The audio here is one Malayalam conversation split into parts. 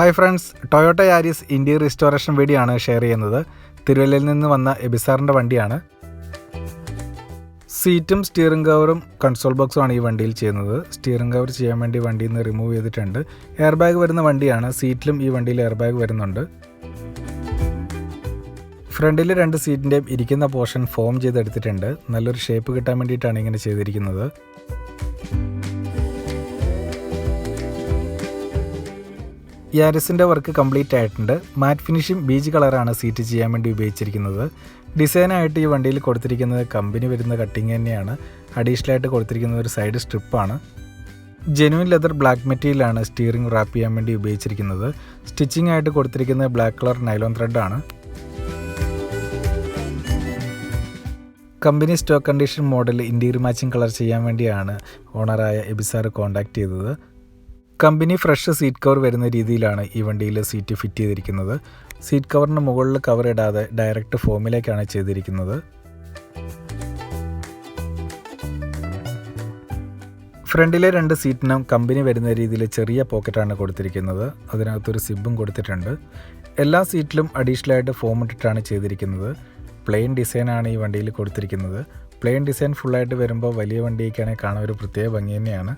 Hi friends, Toyota Yaris interior restoration video ആണ് ഷെയർ ചെയ്യുന്നത്. തിരുവല്ലയിൽ നിന്ന് വന്ന എബിസാറിൻ്റെ വണ്ടിയാണ്. സീറ്റും സ്റ്റിയറിംഗ് കവറും കൺസോൾ ബോക്സും ആണ് ഈ വണ്ടിയിൽ ചെയ്യുന്നത്. സ്റ്റിയറിംഗ് കവർ ചെയ്യാൻ വേണ്ടി വണ്ടിയിൽ നിന്ന് റിമൂവ് ചെയ്തിട്ടുണ്ട്. എയർ ബാഗ് വരുന്ന വണ്ടിയാണ്. സീറ്റിലും ഈ വണ്ടിയിൽ എയർ ബാഗ് വരുന്നുണ്ട്. ഫ്രണ്ടിൽ 2 സീറ്റിൻ്റെയും ഇരിക്കുന്ന പോർഷൻ ഫോം ചെയ്തെടുത്തിട്ടുണ്ട്. നല്ലൊരു ഷേപ്പ് കിട്ടാൻ വേണ്ടിയിട്ടാണ് ഇങ്ങനെ ചെയ്തിരിക്കുന്നത്. യാരിസിൻ്റെ വർക്ക് കംപ്ലീറ്റ് ആയിട്ടുണ്ട്. മാറ്റ് ഫിനിഷിംഗ് ബീജ് കളറാണ് സീറ്റ് ചെയ്യാൻ വേണ്ടി ഉപയോഗിച്ചിരിക്കുന്നത്. ഡിസൈനായിട്ട് ഈ വണ്ടിയിൽ കൊടുത്തിരിക്കുന്നത് കമ്പനി വരുന്ന കട്ടിങ് തന്നെയാണ്. അഡീഷണലായിട്ട് കൊടുത്തിരിക്കുന്നത് ഒരു സൈഡ് സ്ട്രിപ്പാണ്. ജെനുവിൻ ലെതർ ബ്ലാക്ക് മെറ്റീരിയലാണ് സ്റ്റിയറിംഗ് റാപ്പ് ചെയ്യാൻ വേണ്ടി ഉപയോഗിച്ചിരിക്കുന്നത്. സ്റ്റിച്ചിങ് ആയിട്ട് കൊടുത്തിരിക്കുന്നത് ബ്ലാക്ക് കളർ നൈലോൺ ത്രെഡാണ്. Company stock condition model interior matching colour ചെയ്യാൻ വേണ്ടിയാണ് ഓണറായ എബിസാർ കോൺടാക്ട് ചെയ്തത്. കമ്പനി ഫ്രഷ് സീറ്റ് കവർ വരുന്ന രീതിയിലാണ് ഈ വണ്ടിയിൽ സീറ്റ് ഫിറ്റ് ചെയ്തിരിക്കുന്നത്. സീറ്റ് കവറിന് മുകളിൽ കവർ ഇടാതെ ഡയറക്റ്റ് ഫോമിലേക്കാണ് ചെയ്തിരിക്കുന്നത്. ഫ്രണ്ടിലെ 2 സീറ്റിനും കമ്പനി വരുന്ന രീതിയിൽ ചെറിയ പോക്കറ്റാണ് കൊടുത്തിരിക്കുന്നത്. അതിനകത്തൊരു സിബും കൊടുത്തിട്ടുണ്ട്. എല്ലാ സീറ്റിലും അഡീഷണലായിട്ട് ഫോം ഇട്ടിട്ടാണ് ചെയ്തിരിക്കുന്നത്. പ്ലെയിൻ ഡിസൈനാണ് ഈ വണ്ടിയിൽ കൊടുത്തിരിക്കുന്നത്. പ്ലെയിൻ ഡിസൈൻ ഫുള്ളായിട്ട് വരുമ്പോൾ വലിയ വണ്ടിയൊക്കെയാണെങ്കിൽ കാണാൻ ഒരു പ്രത്യേക ഭംഗി തന്നെയാണ്.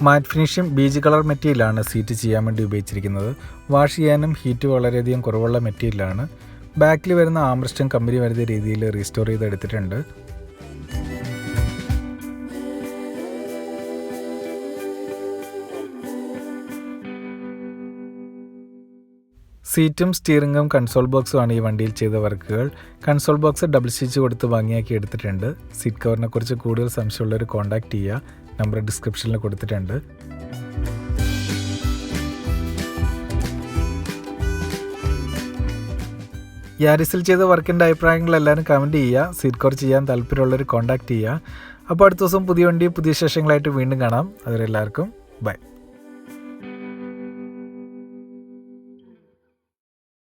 മാറ്റ് ഫിനിഷിംഗ് ബീജ് കളർ മെറ്റീരിയലാണ് സീറ്റ് ചെയ്യാൻ വേണ്ടി ഉപയോഗിച്ചിരിക്കുന്നത്. വാഷ് ചെയ്യാനും ഹീറ്റ് വളരെയധികം കുറവുള്ള മെറ്റീരിയലാണ്. ബാക്കിൽ വരുന്ന ആംറസ്റ്റും കമ്പനി വരുന്ന രീതിയിൽ റീസ്റ്റോർ ചെയ്തെടുത്തിട്ടുണ്ട്. സീറ്റും സ്റ്റിയറിംഗും കൺസോൾ ബോക്സും ആണ് ഈ വണ്ടിയിൽ ചെയ്ത വർക്കുകൾ. കൺസോൾ ബോക്സ് ഡബിൾ സ്റ്റിച്ച് കൊടുത്ത് ഭംഗിയാക്കി എടുത്തിട്ടുണ്ട്. സീറ്റ് കവറിനെ കുറിച്ച് കൂടുതൽ സംശയമുള്ളവർ കോൺടാക്ട് ചെയ്യുക. നമ്പർ ഡിസ്ക്രിപ്ഷനിൽ കൊടുത്തിട്ടുണ്ട്. യാരിസിൽ ചെയ്ത വർക്കിൻ്റെ അഭിപ്രായങ്ങൾ എല്ലാവരും കമൻറ്റ് ചെയ്യുക. സീറ്റ് കവർ ചെയ്യാൻ താല്പര്യമുള്ളവർ കോൺടാക്ട് ചെയ്യുക. അപ്പോൾ അടുത്ത ദിവസം പുതിയ വണ്ടി പുതിയ വിശേഷങ്ങളായിട്ട് വീണ്ടും കാണാം. അതുവരെ എല്ലാവർക്കും ബൈ.